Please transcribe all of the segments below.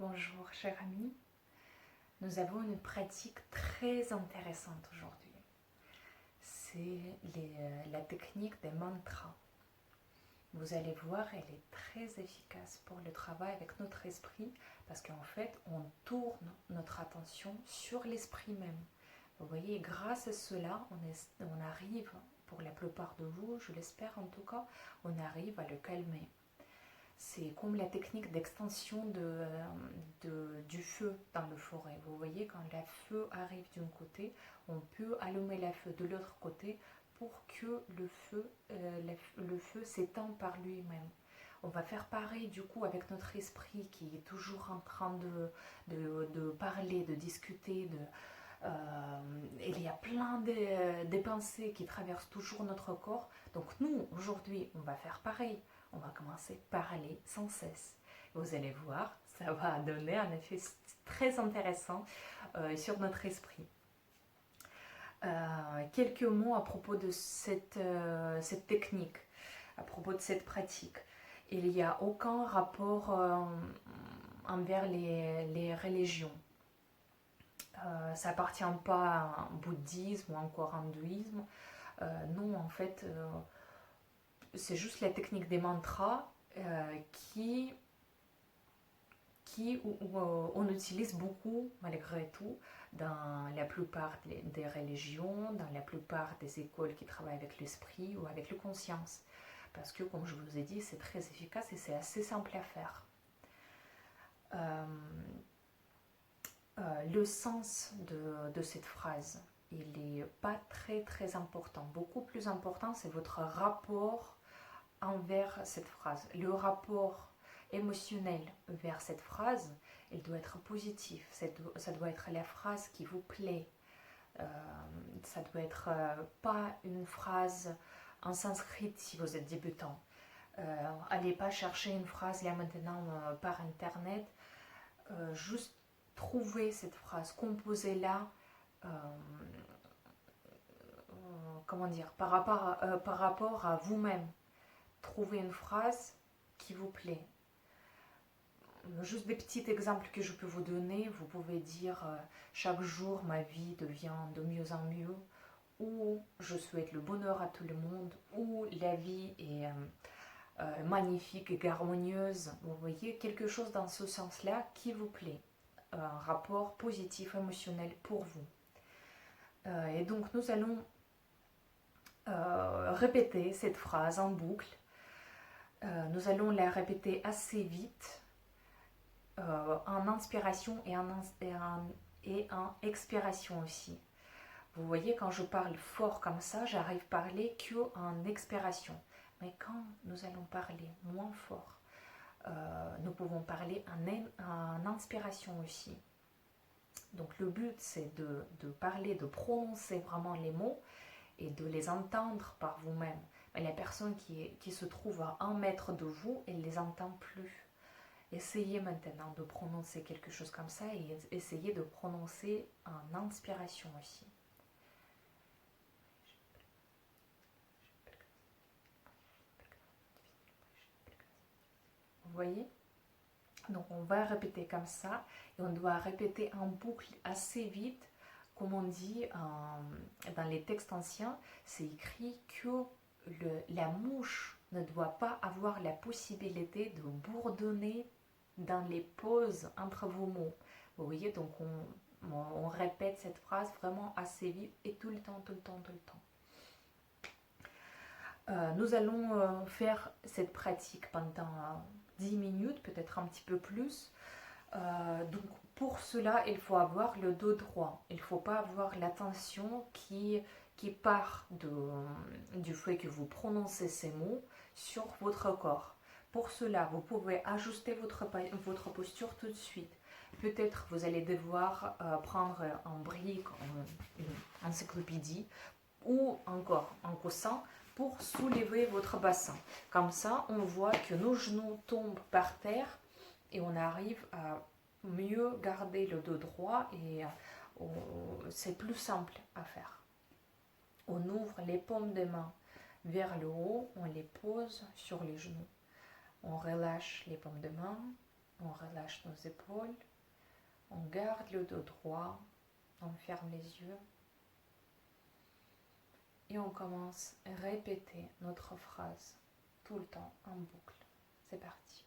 Bonjour cher ami, nous avons une pratique très intéressante aujourd'hui. C'est la technique des mantras. Vous allez voir, elle est très efficace pour le travail avec notre esprit parce qu'en fait, on tourne notre attention sur l'esprit même. Vous voyez, grâce à cela, on arrive, pour la plupart de vous, je l'espère en tout cas, on arrive à le calmer. C'est comme la technique d'extension du feu dans la forêt. Vous voyez, quand le feu arrive d'un côté, on peut allumer le feu de l'autre côté pour que le feu s'étend par lui-même. On va faire pareil du coup avec notre esprit qui est toujours en train de parler, de discuter. Il y a plein de pensées qui traversent toujours notre corps. Donc nous, aujourd'hui, on va faire pareil. On va commencer à parler sans cesse. Vous allez voir, ça va donner un effet très intéressant sur notre esprit. Quelques mots à propos de cette technique, à propos de cette pratique. Il n'y a aucun rapport envers les religions. Ça n'appartient pas au bouddhisme ou encore à l'hindouisme. Non, en fait, c'est juste la technique des mantras où on utilise beaucoup, malgré tout, dans la plupart des religions, dans la plupart des écoles qui travaillent avec l'esprit ou avec la conscience. Parce que, comme je vous ai dit, c'est très efficace et c'est assez simple à faire. Le sens de cette phrase, il n'est pas très très important. Beaucoup plus important, c'est votre rapport envers cette phrase. Le rapport émotionnel vers cette phrase, il doit être positif. Ça doit être la phrase qui vous plaît. Ça doit être pas une phrase en sanskrit si vous êtes débutant. Allez pas chercher une phrase là maintenant par internet. Juste trouver cette phrase, composez-la. Comment dire, par rapport à vous-même. Trouver une phrase qui vous plaît. Juste des petits exemples que je peux vous donner. Vous pouvez dire chaque jour ma vie devient de mieux en mieux, ou je souhaite le bonheur à tout le monde, ou la vie est magnifique et harmonieuse. Vous voyez, quelque chose dans ce sens-là qui vous plaît. Un rapport positif émotionnel pour vous. Et donc nous allons répéter cette phrase en boucle. Nous allons la répéter assez vite, en inspiration et en expiration aussi. Vous voyez, quand je parle fort comme ça, j'arrive à parler qu'en expiration. Mais quand nous allons parler moins fort, nous pouvons parler en inspiration aussi. Donc le but, c'est de parler, de prononcer vraiment les mots et de les entendre par vous-même. Mais la personne qui se trouve à 1 mètre de vous, elle ne les entend plus. Essayez maintenant de prononcer quelque chose comme ça et essayez de prononcer en inspiration aussi. Vous voyez? Donc on va répéter comme ça et on doit répéter en boucle assez vite. Comme on dit dans les textes anciens, c'est écrit que la mouche ne doit pas avoir la possibilité de bourdonner dans les pauses entre vos mots. Vous voyez, donc on répète cette phrase vraiment assez vite et tout le temps, tout le temps, tout le temps. Nous allons faire cette pratique pendant 10 minutes, peut-être un petit peu plus. Donc pour cela, il faut avoir le dos droit. Il ne faut pas avoir l'attention qui part du fait que vous prononcez ces mots sur votre corps. Pour cela, vous pouvez ajuster votre posture tout de suite. Peut-être vous allez devoir prendre un brique, une encyclopédie ou encore un coussin pour soulever votre bassin. Comme ça, on voit que nos genoux tombent par terre et on arrive à mieux garder le dos droit et c'est plus simple à faire. On ouvre les paumes des mains vers le haut, on les pose sur les genoux. On relâche les paumes de main, On relâche nos épaules, on garde le dos droit, on ferme les yeux et on commence à répéter notre phrase tout le temps en boucle. C'est parti.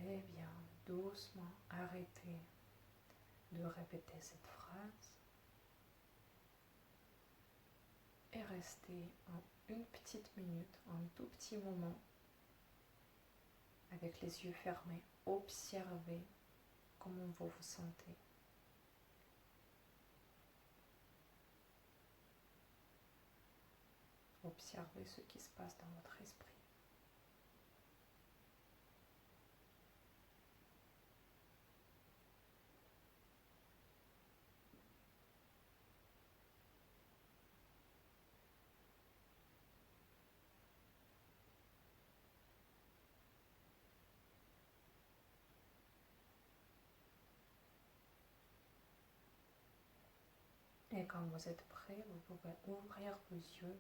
Très bien, doucement, arrêtez de répéter cette phrase et restez en une petite minute, un tout petit moment avec les yeux fermés. Observez comment vous vous sentez. Observez ce qui se passe dans votre esprit. Et quand vous êtes prêt, vous pouvez ouvrir vos yeux